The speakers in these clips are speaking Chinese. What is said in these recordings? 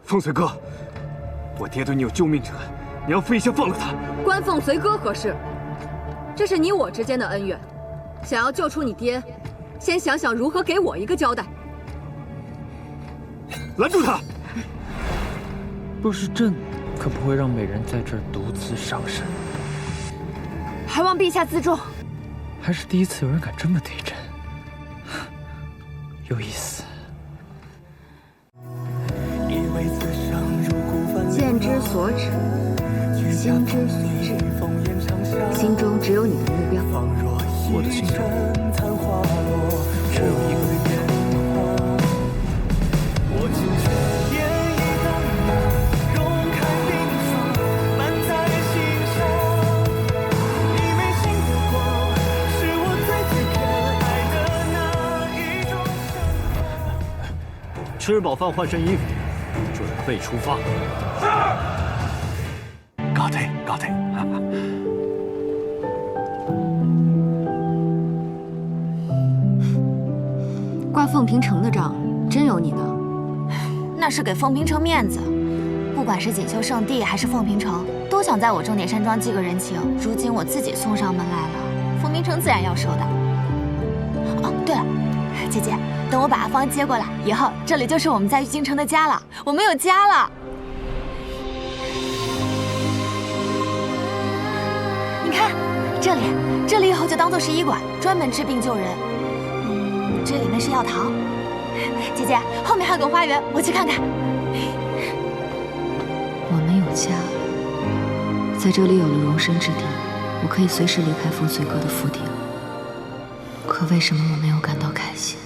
凤随哥，我爹对你有救命之恩，你要负一下放了他。关凤随哥何事？这是你我之间的恩怨，想要救出你爹，先想想如何给我一个交代。拦住他！若是朕，可不会让美人在这儿独自上阵。还望陛下自重。还是第一次有人敢这么对朕，有意思。剑之所指，心之所至，心中只有你的目标。我的心中只有一个目标。吃饱饭，换身衣服，准备出发。告退，告退。挂凤平城的账真有你的？那是给凤平城面子。不管是锦绣圣地还是凤平城，都想在我正典山庄记个人情。如今我自己送上门来了，凤平城自然要收的。哦，对了，姐姐。等我把阿芳接过来以后，这里就是我们在玉京城的家了。我们有家了。你看，这里以后就当做是医馆，专门治病救人。这里面是药堂。姐姐，后面还有个花园，我去看看。我们有家，在这里有了容身之地，我可以随时离开凤随哥的府邸。可为什么我没有感到开心？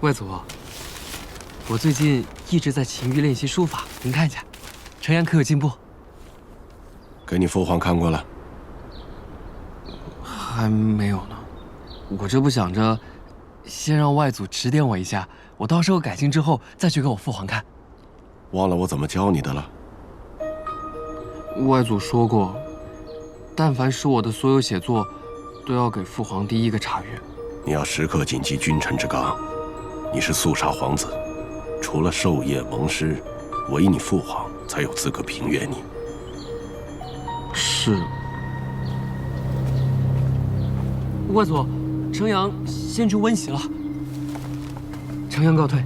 外祖，我最近一直在勤于练习书法，您看一下，程阳可有进步？给你父皇看过了？还没有呢。我这不想着，先让外祖指点我一下，我到时候改进之后再去给我父皇看。忘了我怎么教你的了？外祖说过，但凡是我的所有写作，都要给父皇第一个查阅。你要时刻谨记君臣之纲。你是肃杀皇子，除了授业蒙师，唯你父皇才有资格评阅你。是。外祖，程阳先去温习了。程阳告退。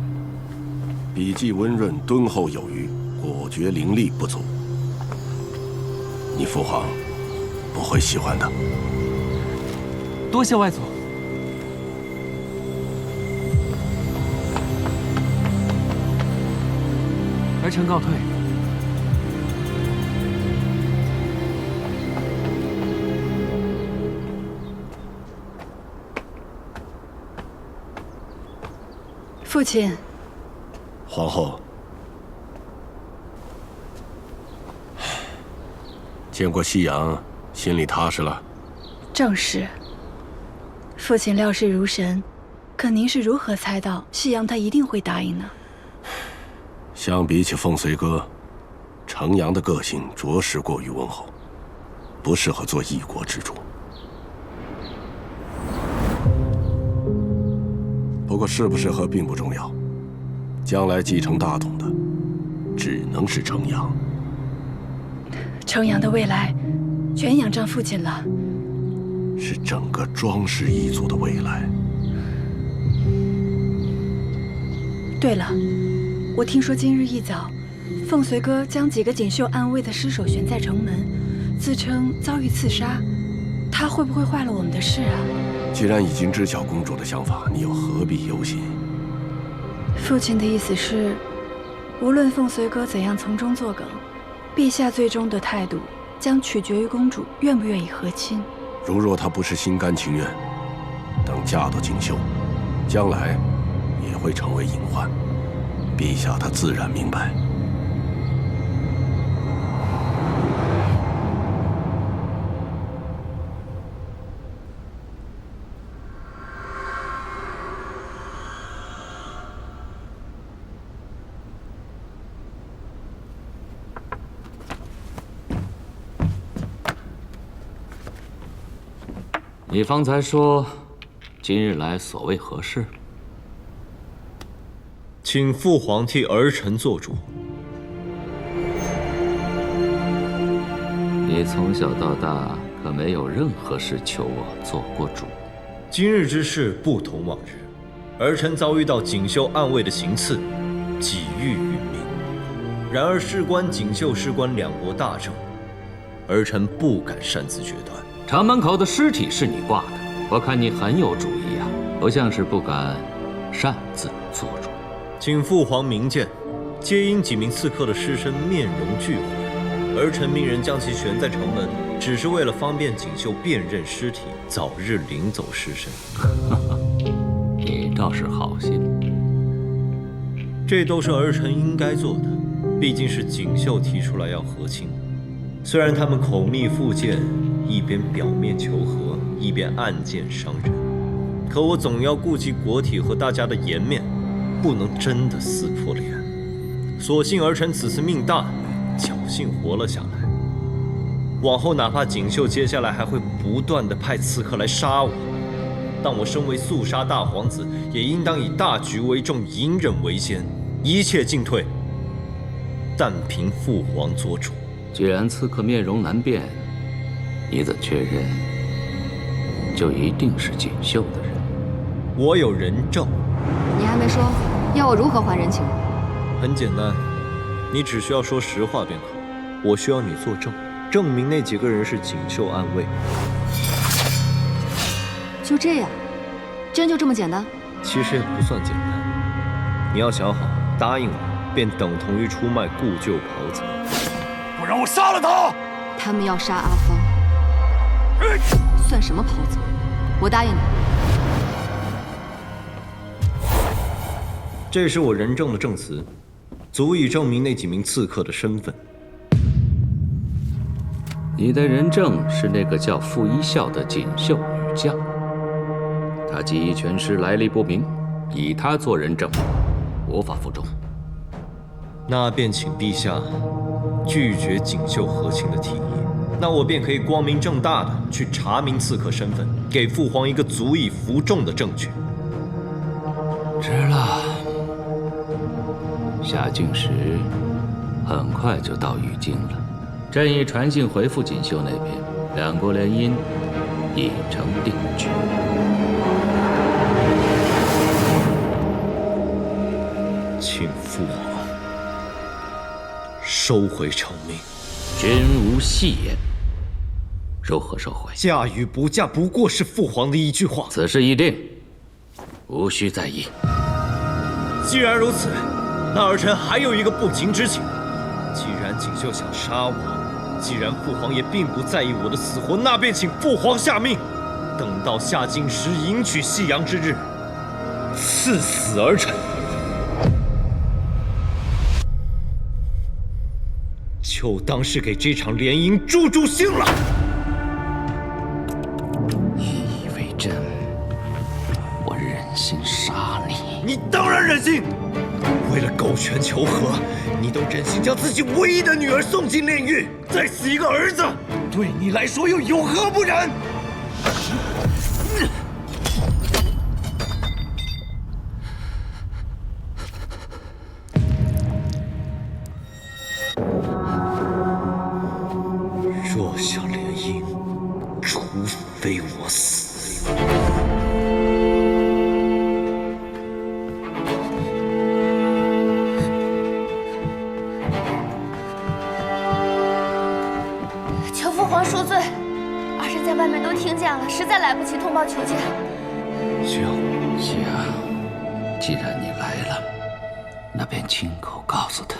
笔迹温润，敦厚有余，果决伶俐不足。你父皇不会喜欢的。多谢外祖。儿臣告退。父亲。皇后，见过夕阳，心里踏实了。正是。父亲料事如神，可您是如何猜到夕阳他一定会答应呢？相比起凤随哥，程阳的个性着实过于温厚，不适合做一国之主。不过适不适合并不重要，将来继承大统的只能是程阳。程阳的未来全仰仗父亲了。是整个庄氏一族的未来。对了。我听说今日一早，凤随哥将几个锦绣暗卫的尸首悬在城门，自称遭遇刺杀。他会不会坏了我们的事啊？既然已经知晓公主的想法，你又何必忧心？父亲的意思是，无论凤随哥怎样从中作梗，陛下最终的态度将取决于公主愿不愿意和亲。如若她不是心甘情愿，等嫁到锦绣，将来也会成为隐患。陛下他自然明白。你方才说，今日来所谓何事？请父皇替儿臣做主。你从小到大可没有任何事求我做过主。今日之事不同往日，儿臣遭遇到锦绣暗卫的行刺，几欲殒命。然而事关锦绣事关两国大政，儿臣不敢擅自决断。城门口的尸体是你挂的，我看你很有主意呀，不像是不敢擅自做主。请父皇明鉴，皆因几名刺客的尸身面容俱毁，儿臣命人将其悬在城门，只是为了方便锦绣辨认尸体，早日领走尸身。你倒是好心。这都是儿臣应该做的，毕竟是锦绣提出来要和亲。虽然他们口蜜腹剑，一边表面求和，一边暗箭伤人，可我总要顾及国体和大家的颜面，不能真的撕破脸。所幸儿臣此次命大，侥幸活了下来。往后哪怕锦绣接下来还会不断地派刺客来杀我，但我身为肃杀大皇子，也应当以大局为重，隐忍为先，一切进退，但凭父皇做主。既然刺客面容难辨，你怎确认就一定是锦绣的人？我有人证。你还没说，要我如何还人情？很简单，你只需要说实话便可。我需要你作证，证明那几个人是锦绣暗卫。就这样，真就这么简单？其实也不算简单。你要想好，答应我，便等同于出卖故旧袍泽。不然我杀了他！他们要杀阿芳，算什么袍泽？我答应你。这是我人证的证词，足以证明那几名刺客的身份。你的人证是那个叫傅一笑的锦绣女将，她技艺全失，来历不明，以她做人证，无法服众。那便请陛下拒绝锦绣和亲的提议，那我便可以光明正大的去查明刺客身份，给父皇一个足以服众的证据。知了。下境时很快就到玉京了，朕已传信回复锦绣那边，两国联姻已成定局。请父皇收回成命。君无戏言，如何收回？嫁与不嫁不过是父皇的一句话。此事已定，无需再议。既然如此，那儿臣还有一个不情之请。既然锦绣想杀我，既然父皇也并不在意我的死活，那便请父皇下命，等到下京时迎娶夕阳之日，赐死儿臣。就当是给这场联姻助助兴了。你以为朕我忍心杀你？你当然忍心。为了狗权求和，你都忍心将自己唯一的女儿送进炼狱，再死一个儿子，对你来说又有何不忍？若想联姻，除非我死。求父皇恕罪，儿臣在外面都听见了，实在来不及通报求见。行，既然你来了，那便亲口告诉他。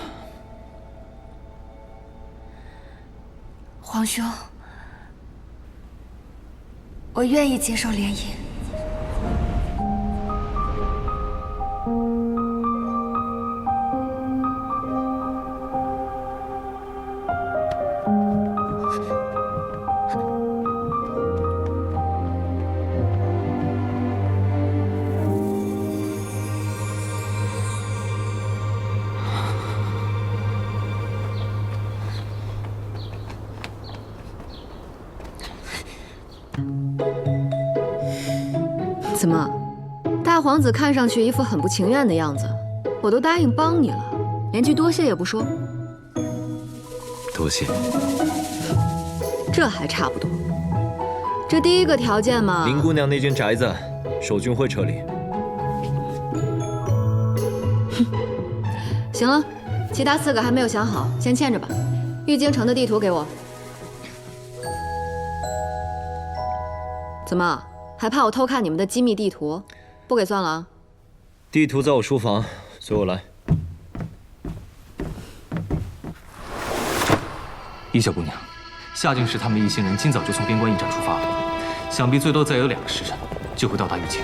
皇兄，我愿意接受联姻。怎么，大皇子看上去一副很不情愿的样子，我都答应帮你了，连句多谢也不说。多谢。这还差不多。这第一个条件嘛，林姑娘那间宅子，守军会撤离。行了，其他4个还没有想好，先欠着吧。玉京城的地图给我。怎么，还怕我偷看你们的机密地图？不给算了啊！地图在我书房，随我来。一小姑娘，夏静时他们一行人今早就从边关驿站出发了，想必最多再有2个时辰就会到达玉京。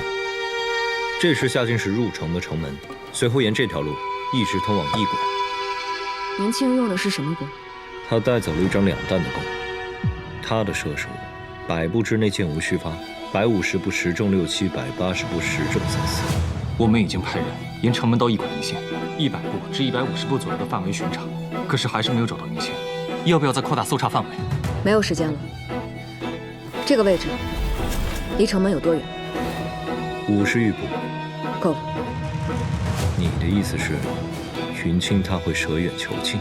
这是夏进时入城的城门，随后沿这条路一直通往驿馆。云清用的是什么弓？他带走了一张2弹的弓，他的射手100步之内箭无虚发，150步实中6、7，180步实中3、4。我们已经派人沿城门到驿馆一线，100步至150步左右的范围巡查，可是还是没有找到云清。要不要再扩大搜查范围？没有时间了。这个位置离城门有多远？50余步。够了。你的意思是，云清他会舍远求近？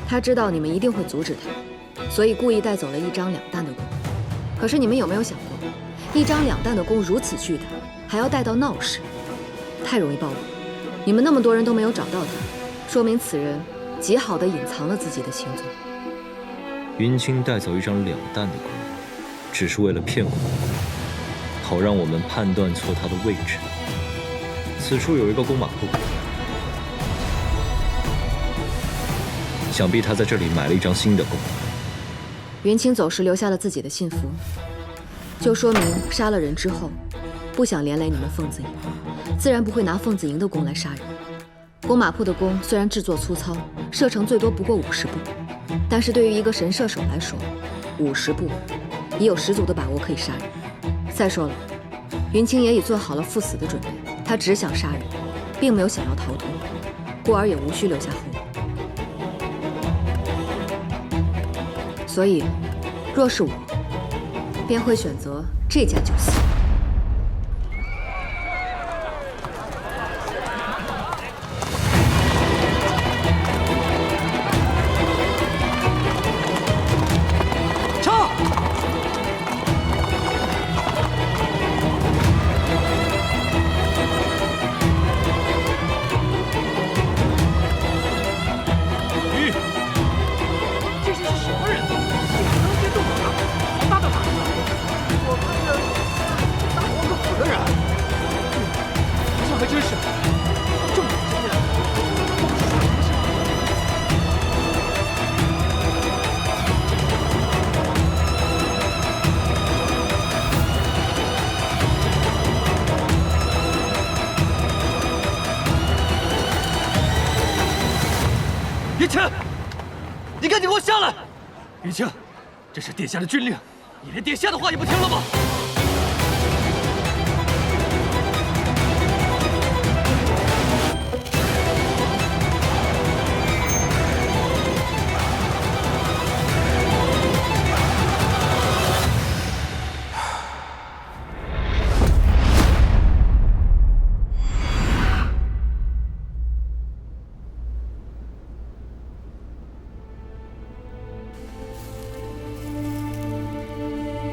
他知道你们一定会阻止他，所以故意带走了一张2弹的弓。可是你们有没有想过，一张2弹的弓如此巨大，还要带到闹市，太容易暴露。你们那么多人都没有找到他，说明此人极好地隐藏了自己的行踪。云清带走一张2弹的弓，只是为了骗我们，好让我们判断错他的位置。此处有一个弓马铺，想必他在这里买了一张新的弓。云清走时留下了自己的信符，就说明杀了人之后，不想连累你们凤子营，自然不会拿凤子营的弓来杀人。弓马铺的弓虽然制作粗糙，射程最多不过50步，但是对于一个神射手来说，50步已有10足的把握可以杀人。再说了，云清也已做好了赴死的准备，他只想杀人，并没有想要逃脱，故而也无需留下后路。所以，若是我，便会选择这家酒肆。云清，你赶紧给我下来！云清，这是殿下的军令，你连殿下的话也不听了吗？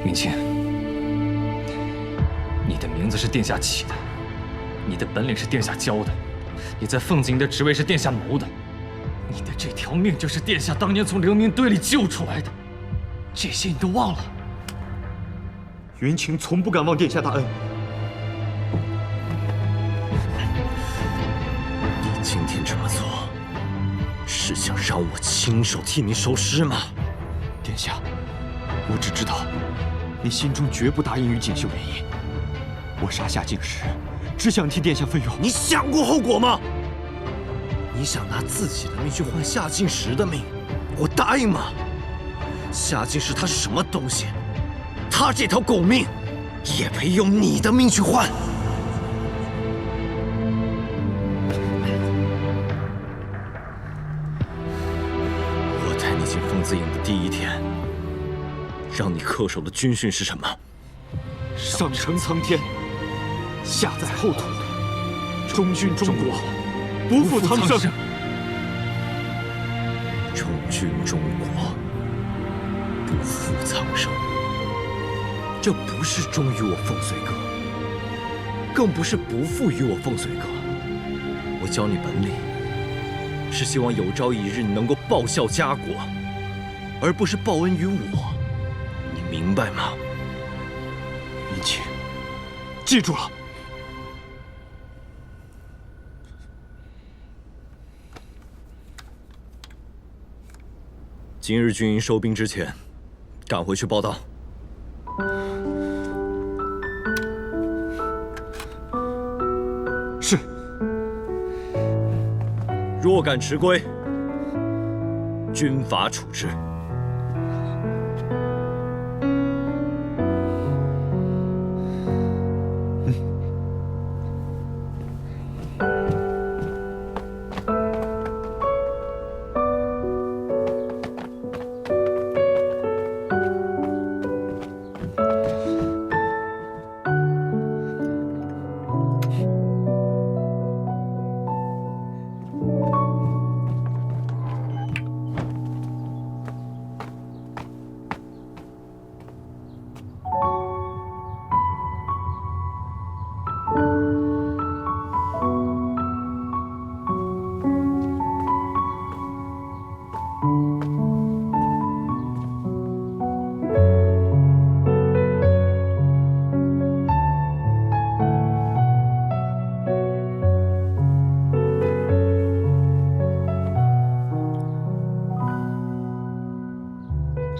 云清，你的名字是殿下起的，你的本领是殿下教的，你在凤子营的职位是殿下谋的，你的这条命就是殿下当年从流民堆里救出来的，这些你都忘了？云清从不敢忘殿下大恩。你今天这么做，是想让我亲手替你收尸吗？殿下，我只知道你心中绝不答应与锦绣联姻。我杀夏静时，只想替殿下费用。你想过后果吗？你想拿自己的命去换夏静时的命，我答应吗？夏静时他是什么东西？他这条狗命，也配用你的命去换？我带你进凤子营的第1天，让你恪守的军训是什么？上承苍天，下在后土，忠君中国，不负苍生。忠君中国，不负苍生。这不是忠于我凤随哥，更不是不负于我凤随哥。我教你本领，是希望有朝一日你能够报效家国，而不是报恩于我。你明白吗？云清，记住了。今日军营收兵之前，赶回去报到。是。若敢迟归，军法处置。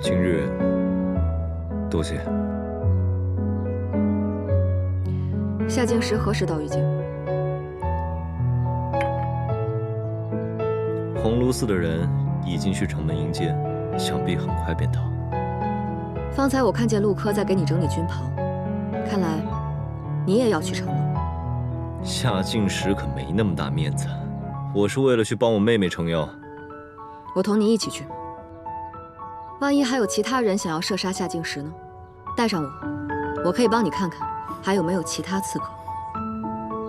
今日多谢。夏静时何时到玉京？鸿胪寺的人已经去城门迎接，想必很快便到。方才我看见陆柯在给你整理军袍，看来你也要去城了。夏静时可没那么大面子，我是为了去帮我妹妹撑腰。我同你一起去吗？万一还有其他人想要射杀夏静时呢？带上我可以帮你看看还有没有其他刺客。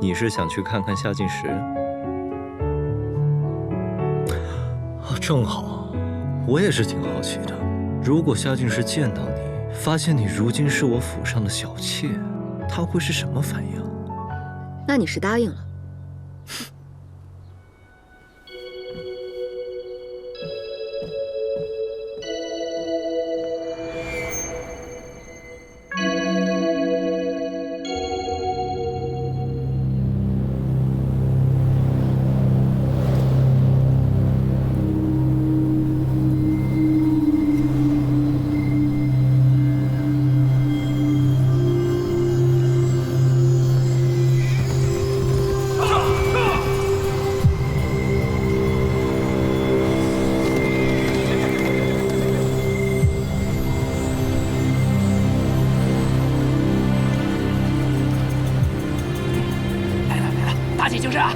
你是想去看看夏静时？正好，我也是挺好奇的。如果夏静时见到你，发现你如今是我府上的小妾，她会是什么反应？那你是答应了。就是啊。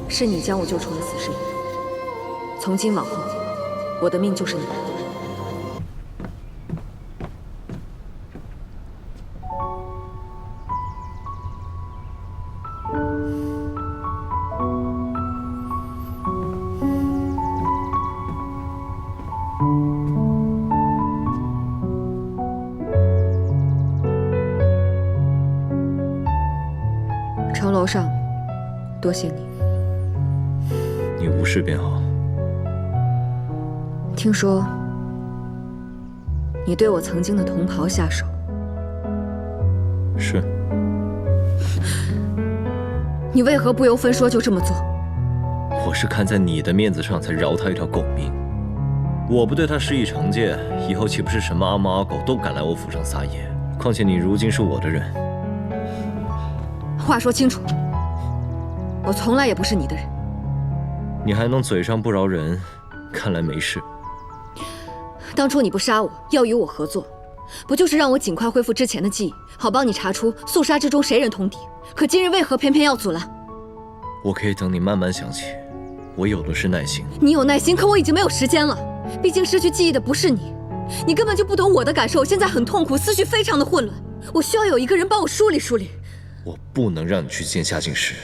是你将我救出了死士营，从今往后，我的命就是你的。 城楼上，多谢你。你无事便好。听说你对我曾经的同袍下手，是。你为何不由分说就这么做？我是看在你的面子上才饶他一条狗命。我不对他施以惩戒，以后岂不是什么阿猫阿狗都敢来我府上撒野？况且你如今是我的人。 话说清楚，我从来也不是你的人。你还能嘴上不饶人，看来没事。当初你不杀我，要与我合作，不就是让我尽快恢复之前的记忆，好帮你查出肃杀之中谁人通敌？可今日为何偏偏要阻拦？我可以等你慢慢想起，我有的是耐心。你有耐心，可我已经没有时间了。毕竟失去记忆的不是你，你根本就不懂我的感受。我现在很痛苦，思绪非常的混乱，我需要有一个人帮我梳理梳理。我不能让你去见夏静时。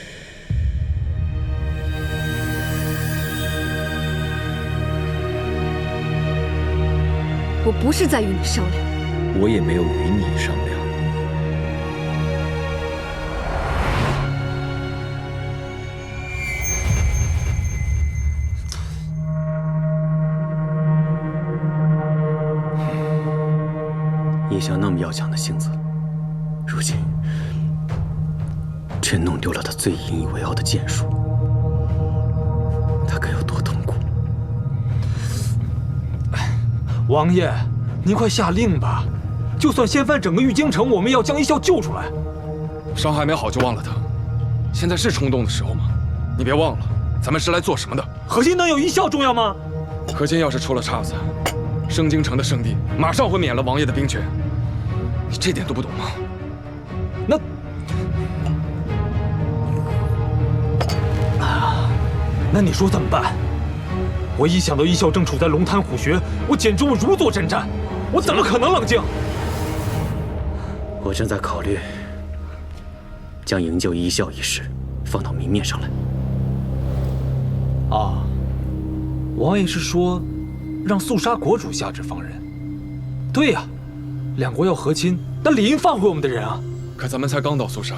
我不是在与你商量，我也没有与你商量。一向那么要强的性子，如今却弄丢了他最引以为傲的剑术，他该有多痛苦？王爷，您快下令吧！就算掀翻整个玉京城，我们也要将一笑救出来。伤还没好就忘了他，现在是冲动的时候吗？你别忘了，咱们是来做什么的？核心能有一笑重要吗？核心要是出了岔子，盛京城的圣地马上会免了王爷的兵权。你这点都不懂吗？那你说怎么办？我一想到一笑正处在龙潭虎穴，我简直如坐针毡，我怎么可能冷静？我正在考虑将营救一笑一事放到明面上来。啊，王爷是说让肃杀国主下旨放人？对呀，两国要和亲，那理应放回我们的人啊。可咱们才刚到肃杀，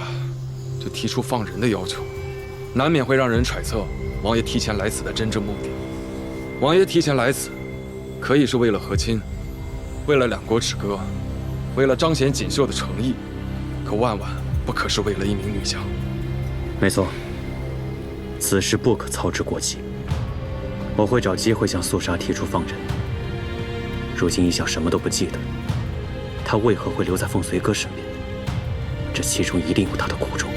就提出放人的要求，难免会让人揣测王爷提前来此的真正目的。王爷提前来此，可以是为了和亲，为了两国止戈，为了彰显锦绣的诚意，可万万不可是为了一名女将。没错，此事不可操之过急。我会找机会向肃杀提出放人。如今一笑什么都不记得，他为何会留在凤随哥身边？这其中一定有他的苦衷，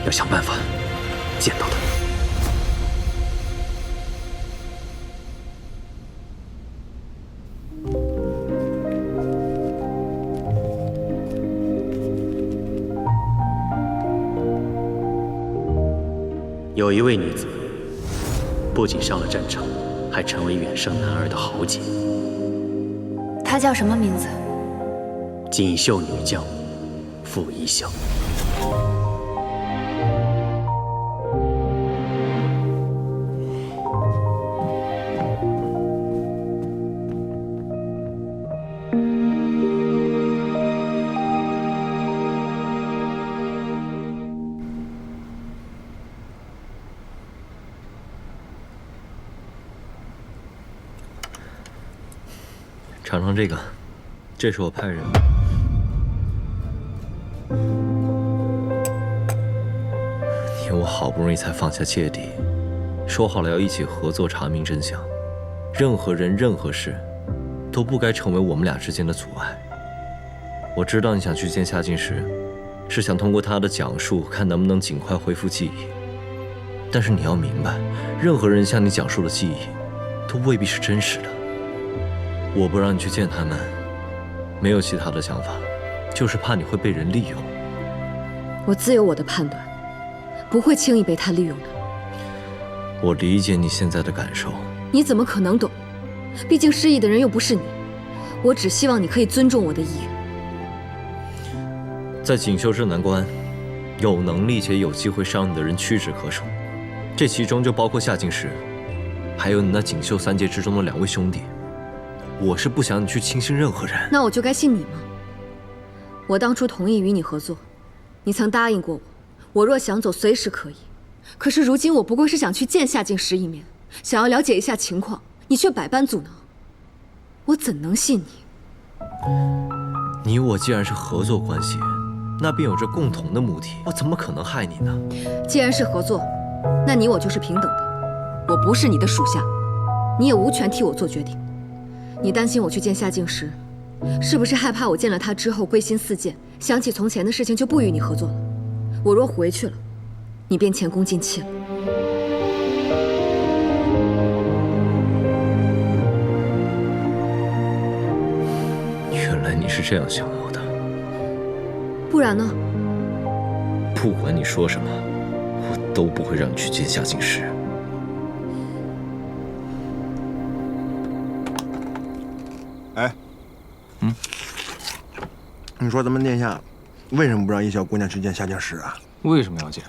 要想办法见到他。有一位女子，不仅上了战场，还成为远胜男儿的豪杰。她叫什么名字？锦绣女将傅一笑。尝尝这个，这是我派人。你我好不容易才放下芥蒂，说好了要一起合作查明真相，任何人任何事都不该成为我们俩之间的阻碍。我知道你想去见夏静时，是想通过他的讲述看能不能尽快恢复记忆。但是你要明白，任何人向你讲述的记忆，都未必是真实的。我不让你去见他们，没有其他的想法，就是怕你会被人利用。我自有我的判断，不会轻易被他利用的。我理解你现在的感受。你怎么可能懂？毕竟失忆的人又不是你。我只希望你可以尊重我的意愿。在锦绣这难关，有能力且有机会伤你的人屈指可数，这其中就包括夏静时，还有你那锦绣三杰之中的2位兄弟。我是不想你去轻信任何人。那我就该信你吗？我当初同意与你合作，你曾答应过我，我若想走随时可以。可是如今我不过是想去见夏静时一面，想要了解一下情况，你却百般阻挠，我怎能信你？你我既然是合作关系，那便有着共同的目的，我怎么可能害你呢？既然是合作，那你我就是平等的。我不是你的属下，你也无权替我做决定。你担心我去见夏静时，是不是害怕我见了他之后归心似箭，想起从前的事情就不与你合作了？我若回去了，你便前功尽弃了。原来你是这样想我的。不然呢？不管你说什么，我都不会让你去见夏静时。哎，你说咱们殿下为什么不让叶小姑娘去见夏静时啊？为什么要见？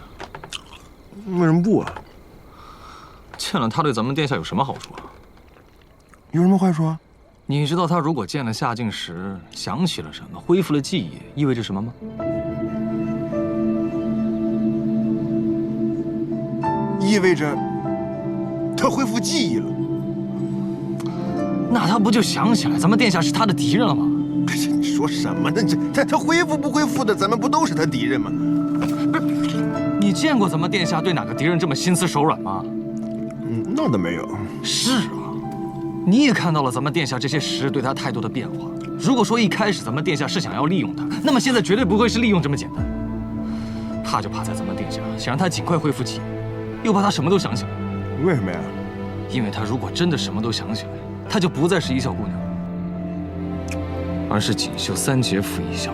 为什么不啊？见了他对咱们殿下有什么好处啊？有什么坏处啊？你知道他如果见了夏静时，想起了什么，恢复了记忆，意味着什么吗？意味着他恢复记忆了。那他不就想起来咱们殿下是他的敌人了吗？你说什么呢？他恢复不恢复的，咱们不都是他敌人吗？不是，你见过咱们殿下对哪个敌人这么心慈手软吗？那倒没有。是啊，你也看到了咱们殿下这些时日对他态度的变化。如果说一开始咱们殿下是想要利用他，那么现在绝对不会是利用这么简单。怕就怕在咱们殿下想让他尽快恢复记忆，又怕他什么都想起来。为什么呀？因为他如果真的什么都想起来，她就不再是一笑姑娘，而是锦绣三杰傅一笑，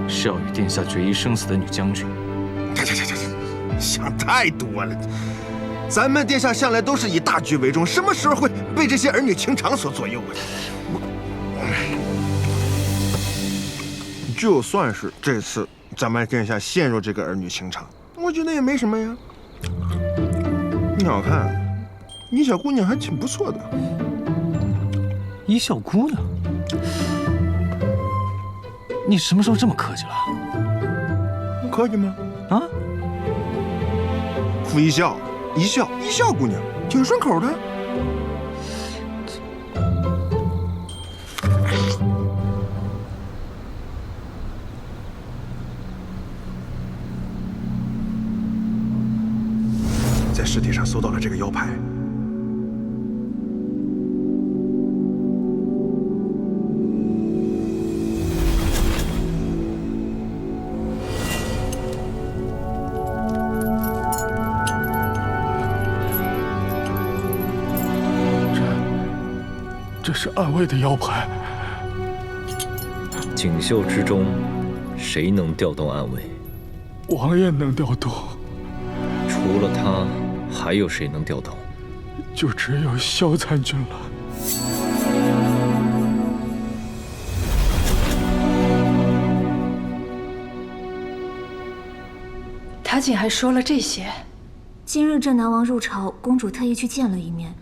是要与殿下决一生死的女将军。想太多了。咱们殿下向来都是以大局为重，什么时候会被这些儿女情长所左右啊？就算是这次咱们殿下陷入这个儿女情长，我觉得也没什么呀。你好看，你小姑娘还挺不错的。一笑姑娘，你什么时候这么客气了？客气吗？啊？傅一笑，一笑姑娘，挺顺口的。在尸体上搜到了这个腰牌。这是暗卫的腰牌。锦绣之中，谁能调动暗卫？王爷能调动。除了他，还有谁能调动？就只有萧参军了。他竟还说了这些。今日镇南王入朝，公主特意去见了一面，